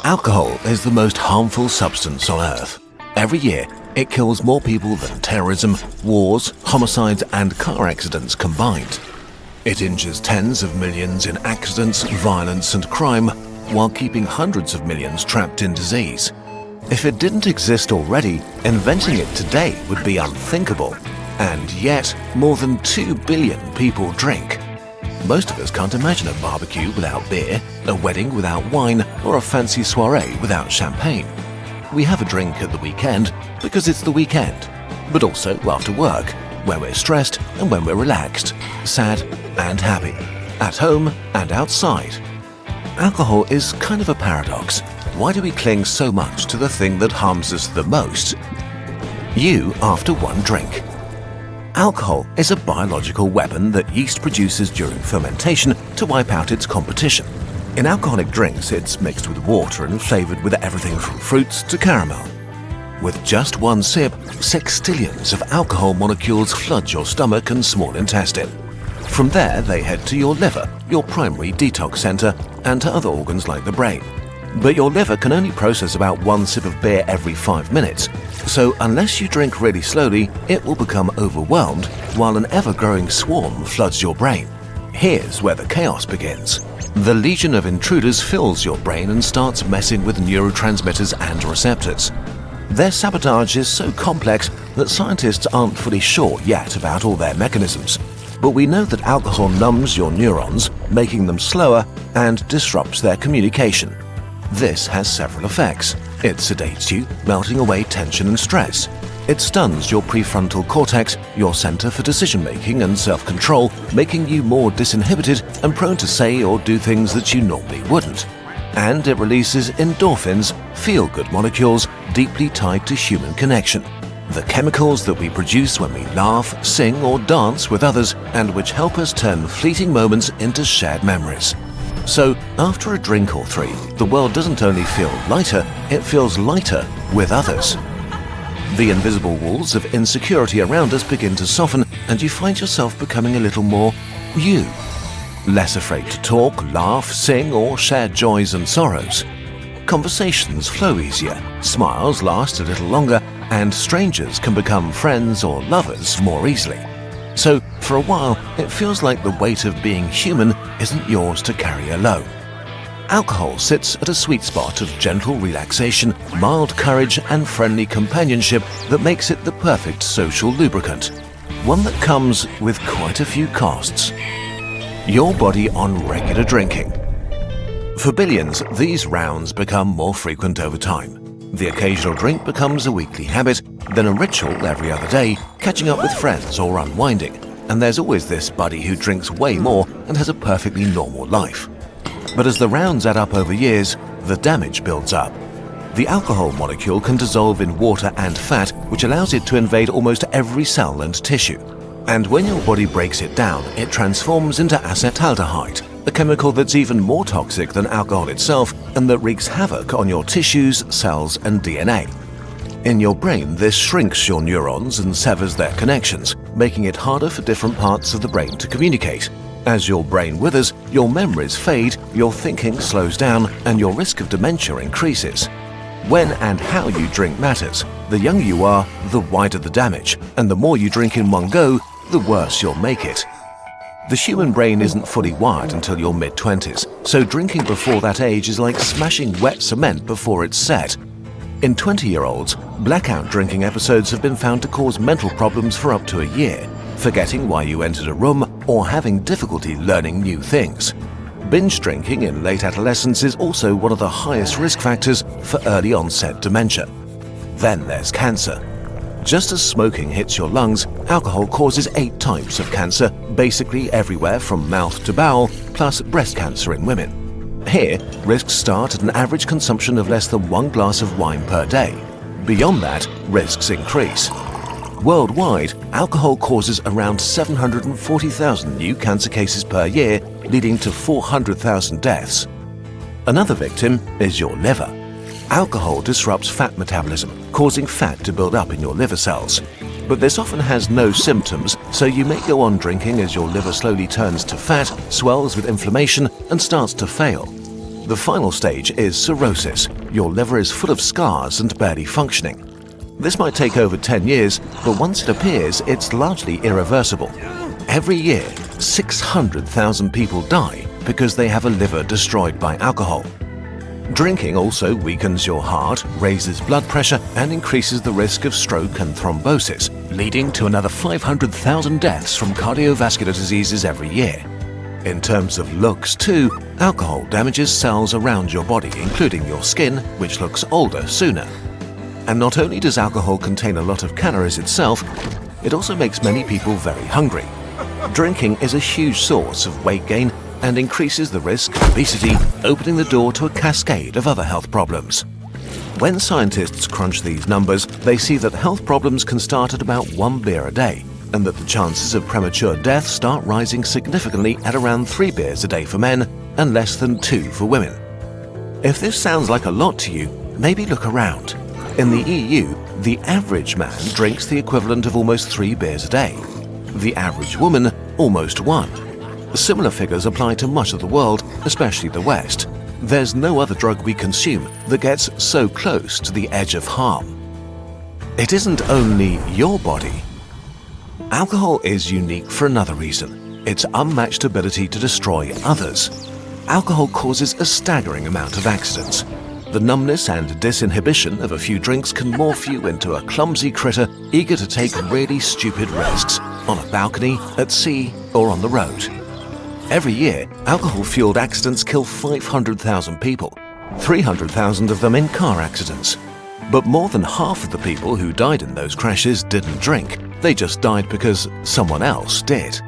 Alcohol is the most harmful substance on Earth. Every year, it kills more people than terrorism, wars, homicides, and car accidents combined. It injures tens of millions in accidents, violence, and crime, while keeping hundreds of millions trapped in disease. If it didn't exist already, inventing it today would be unthinkable. And yet, more than 2 billion people drink. Most of us can't imagine a barbecue without beer, a wedding without wine, or a fancy soiree without champagne. We have a drink at the weekend because it's the weekend, but also after work, when we're stressed and when we're relaxed, sad and happy, at home and outside. Alcohol is kind of a paradox. Why do we cling so much to the thing that harms us the most? You after one drink. Alcohol is a biological weapon that yeast produces during fermentation to wipe out its competition. In alcoholic drinks, it's mixed with water and flavored with everything from fruits to caramel. With just one sip, sextillions of alcohol molecules flood your stomach and small intestine. From there, they head to your liver, your primary detox center, and to other organs like the brain. But your liver can only process about one sip of beer every 5 minutes, so unless you drink really slowly, it will become overwhelmed while an ever-growing swarm floods your brain. Here's where the chaos begins. The legion of intruders fills your brain and starts messing with neurotransmitters and receptors. Their sabotage is so complex that scientists aren't fully sure yet about all their mechanisms. But we know that alcohol numbs your neurons, making them slower, and disrupts their communication. This has several effects. It sedates you, melting away tension and stress. It stuns your prefrontal cortex, your center for decision-making and self-control, making you more disinhibited and prone to say or do things that you normally wouldn't. And it releases endorphins, feel-good molecules deeply tied to human connection. The chemicals that we produce when we laugh, sing, or dance with others, and which help us turn fleeting moments into shared memories. So, after a drink or three, the world doesn't only feel lighter, it feels lighter with others. The invisible walls of insecurity around us begin to soften, and you find yourself becoming a little more you. Less afraid to talk, laugh, sing, or share joys and sorrows. Conversations flow easier, smiles last a little longer, and strangers can become friends or lovers more easily. So, for a while, it feels like the weight of being human isn't yours to carry alone. Alcohol sits at a sweet spot of gentle relaxation, mild courage, and friendly companionship that makes it the perfect social lubricant. One that comes with quite a few costs. Your body on regular drinking. For billions, these rounds become more frequent over time. The occasional drink becomes a weekly habit, then a ritual every other day, catching up with friends or unwinding. And there's always this buddy who drinks way more and has a perfectly normal life. But as the rounds add up over years, the damage builds up. The alcohol molecule can dissolve in water and fat, which allows it to invade almost every cell and tissue. And when your body breaks it down, it transforms into acetaldehyde, a chemical that's even more toxic than alcohol itself and that wreaks havoc on your tissues, cells, and DNA. In your brain, this shrinks your neurons and severs their connections, making it harder for different parts of the brain to communicate. As your brain withers, your memories fade, your thinking slows down, and your risk of dementia increases. When and how you drink matters. The younger you are, the wider the damage, and the more you drink in one go, the worse you'll make it. The human brain isn't fully wired until your mid-20s, so drinking before that age is like smashing wet cement before it's set. In 20-year-olds, blackout drinking episodes have been found to cause mental problems for up to a year, forgetting why you entered a room or having difficulty learning new things. Binge drinking in late adolescence is also one of the highest risk factors for early onset dementia. Then there's cancer. Just as smoking hits your lungs, alcohol causes 8 types of cancer, basically everywhere from mouth to bowel, plus breast cancer in women. Here, risks start at an average consumption of less than 1 glass of wine per day. Beyond that, risks increase. Worldwide, alcohol causes around 740,000 new cancer cases per year, leading to 400,000 deaths. Another victim is your liver. Alcohol disrupts fat metabolism, causing fat to build up in your liver cells. But this often has no symptoms, so you may go on drinking as your liver slowly turns to fat, swells with inflammation, and starts to fail. The final stage is cirrhosis. Your liver is full of scars and barely functioning. This might take over 10 years, but once it appears, it's largely irreversible. Every year, 600,000 people die because they have a liver destroyed by alcohol. Drinking also weakens your heart, raises blood pressure, and increases the risk of stroke and thrombosis, leading to another 500,000 deaths from cardiovascular diseases every year. In terms of looks too, alcohol damages cells around your body, including your skin, which looks older sooner. And not only does alcohol contain a lot of calories itself, it also makes many people very hungry. Drinking is a huge source of weight gain and increases the risk of obesity, opening the door to a cascade of other health problems. When scientists crunch these numbers, they see that health problems can start at about 1 beer a day, and that the chances of premature death start rising significantly at around 3 beers a day for men and less than 2 for women. If this sounds like a lot to you, maybe look around. In the EU, the average man drinks the equivalent of almost 3 beers a day. The average woman, almost 1. Similar figures apply to much of the world, especially the West. There's no other drug we consume that gets so close to the edge of harm. It isn't only your body. Alcohol is unique for another reason: its unmatched ability to destroy others. Alcohol causes a staggering amount of accidents. The numbness and disinhibition of a few drinks can morph you into a clumsy critter eager to take really stupid risks on a balcony, at sea, or on the road. Every year, alcohol-fueled accidents kill 500,000 people, 300,000 of them in car accidents. But more than half of the people who died in those crashes didn't drink. They just died because someone else did.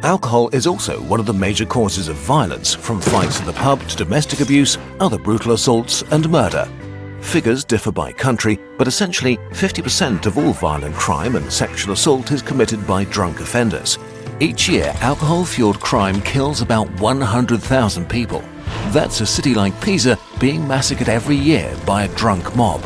Alcohol is also one of the major causes of violence, from fights at the pub to domestic abuse, other brutal assaults, and murder. Figures differ by country, but essentially 50% of all violent crime and sexual assault is committed by drunk offenders. Each year, alcohol-fueled crime kills about 100,000 people. That's a city like Pisa being massacred every year by a drunk mob.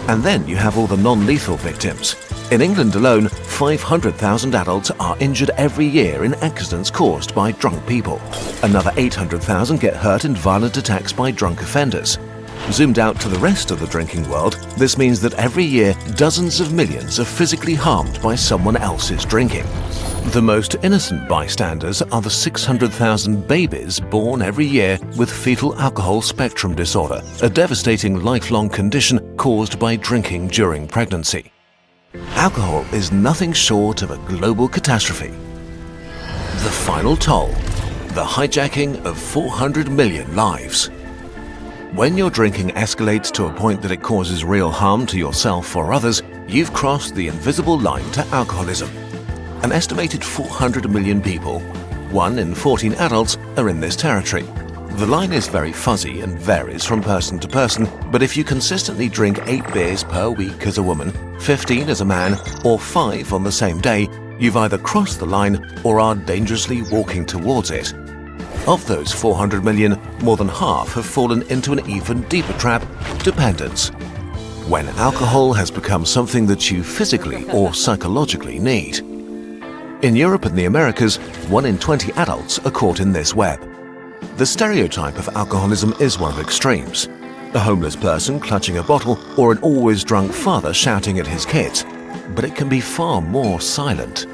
And then you have all the non-lethal victims. In England alone, 500,000 adults are injured every year in accidents caused by drunk people. Another 800,000 get hurt in violent attacks by drunk offenders. Zoomed out to the rest of the drinking world, this means that every year dozens of millions are physically harmed by someone else's drinking. The most innocent bystanders are the 600,000 babies born every year with fetal alcohol spectrum disorder, a devastating lifelong condition caused by drinking during pregnancy. Alcohol is nothing short of a global catastrophe. The final toll: the hijacking of 400 million lives. When your drinking escalates to a point that it causes real harm to yourself or others, you've crossed the invisible line to alcoholism. An estimated 400 million people, 1 in 14 adults, are in this territory. The line is very fuzzy and varies from person to person, but if you consistently drink 8 beers per week as a woman, 15 as a man, or 5 on the same day, you've either crossed the line or are dangerously walking towards it. Of those 400 million, more than half have fallen into an even deeper trap: dependence. When alcohol has become something that you physically or psychologically need. In Europe and the Americas, 1 in 20 adults are caught in this web. The stereotype of alcoholism is one of extremes: a homeless person clutching a bottle or an always drunk father shouting at his kids. But it can be far more silent.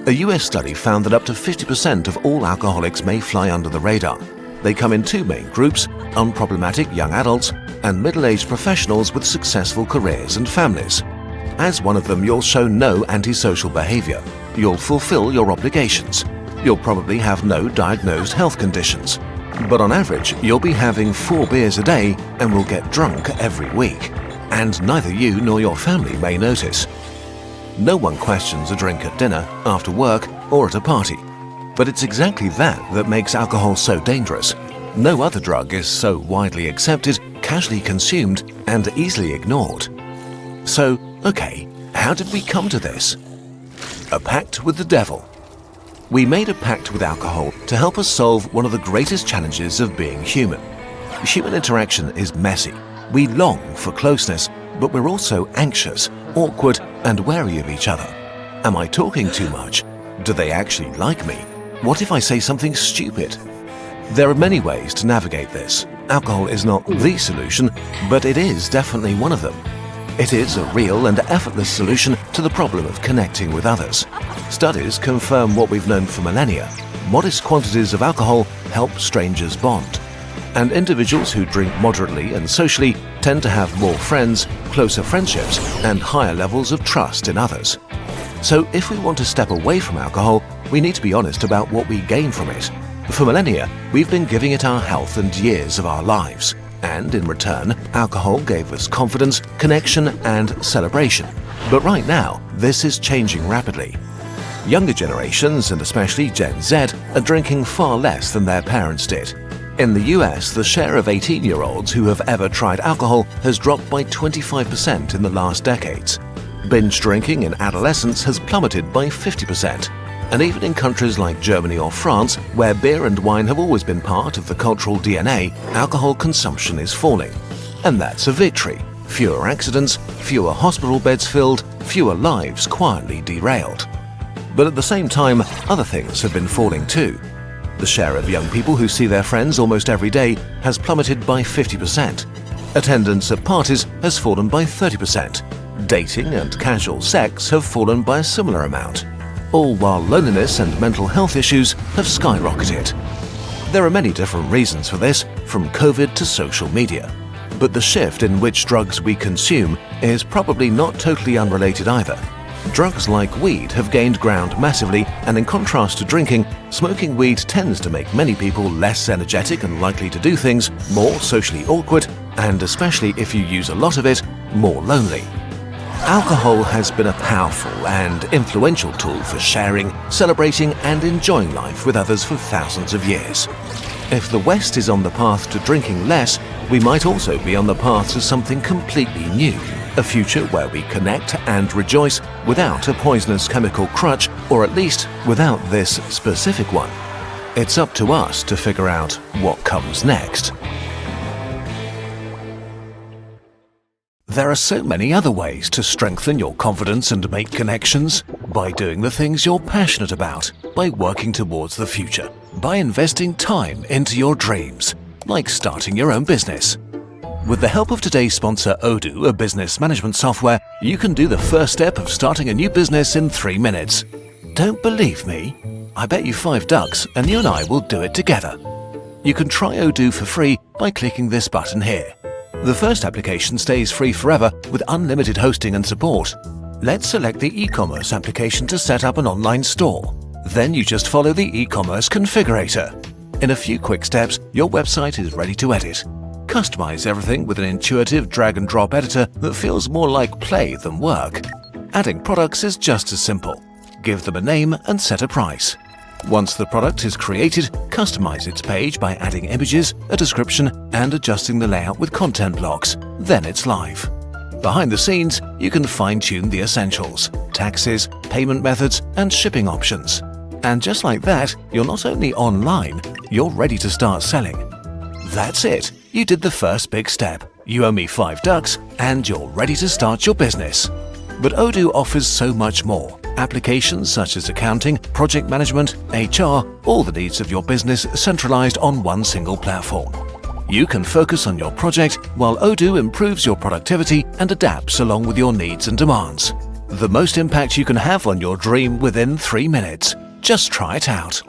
A US study found that up to 50% of all alcoholics may fly under the radar. They come in 2 main groups: unproblematic young adults and middle-aged professionals with successful careers and families. As one of them, you'll show no antisocial behavior. You'll fulfill your obligations. You'll probably have no diagnosed health conditions. But on average, you'll be having 4 beers a day and will get drunk every week. And neither you nor your family may notice. No one questions a drink at dinner, after work, or at a party. But it's exactly that makes alcohol so dangerous. No other drug is so widely accepted, casually consumed, and easily ignored. So, okay, how did we come to this? A pact with the devil. We made a pact with alcohol to help us solve one of the greatest challenges of being human. Human interaction is messy. We long for closeness, but we're also anxious, awkward, and wary of each other. Am I talking too much? Do they actually like me? What if I say something stupid? There are many ways to navigate this. Alcohol is not the solution, but it is definitely one of them. It is a real and effortless solution to the problem of connecting with others. Studies confirm what we've known for millennia. Modest quantities of alcohol help strangers bond. And individuals who drink moderately and socially tend to have more friends, closer friendships, and higher levels of trust in others. So if we want to step away from alcohol, we need to be honest about what we gain from it. For millennia, we've been giving it our health and years of our lives. And in return, alcohol gave us confidence, connection, and celebration. But right now, this is changing rapidly. Younger generations, and especially Gen Z, are drinking far less than their parents did. In the US, the share of 18-year-olds who have ever tried alcohol has dropped by 25% in the last decades. Binge drinking in adolescence has plummeted by 50%. And even in countries like Germany or France, where beer and wine have always been part of the cultural DNA, alcohol consumption is falling. And that's a victory. Fewer accidents, fewer hospital beds filled, fewer lives quietly derailed. But at the same time, other things have been falling too. The share of young people who see their friends almost every day has plummeted by 50%. Attendance at parties has fallen by 30%. Dating and casual sex have fallen by a similar amount. All while loneliness and mental health issues have skyrocketed. There are many different reasons for this, from COVID to social media. But the shift in which drugs we consume is probably not totally unrelated either. Drugs like weed have gained ground massively, and in contrast to drinking, smoking weed tends to make many people less energetic and likely to do things, more socially awkward, and especially if you use a lot of it, more lonely. Alcohol has been a powerful and influential tool for sharing, celebrating, and enjoying life with others for thousands of years. If the West is on the path to drinking less, we might also be on the path to something completely new, a future where we connect and rejoice without a poisonous chemical crutch, or at least without this specific one. It's up to us to figure out what comes next. There are so many other ways to strengthen your confidence and make connections. By doing the things you're passionate about, by working towards the future, by investing time into your dreams, like starting your own business. With the help of today's sponsor Odoo, a business management software, you can do the first step of starting a new business in 3 minutes. Don't believe me? I bet you $5 and you and I will do it together. You can try Odoo for free by clicking this button here. The first application stays free forever with unlimited hosting and support. Let's select the e-commerce application to set up an online store. Then you just follow the e-commerce configurator. In a few quick steps, your website is ready to edit. Customize everything with an intuitive drag-and-drop editor that feels more like play than work. Adding products is just as simple. Give them a name and set a price. Once the product is created, customize its page by adding images, a description, and adjusting the layout with content blocks. Then it's live. Behind the scenes, you can fine-tune the essentials, taxes, payment methods, and shipping options. And just like that, you're not only online, you're ready to start selling. That's it. You did the first big step. You owe me $5 and you're ready to start your business. But Odoo offers so much more. Applications such as accounting, project management, HR, all the needs of your business centralized on one single platform. You can focus on your project while Odoo improves your productivity and adapts along with your needs and demands. The most impact you can have on your dream within 3 minutes. Just try it out.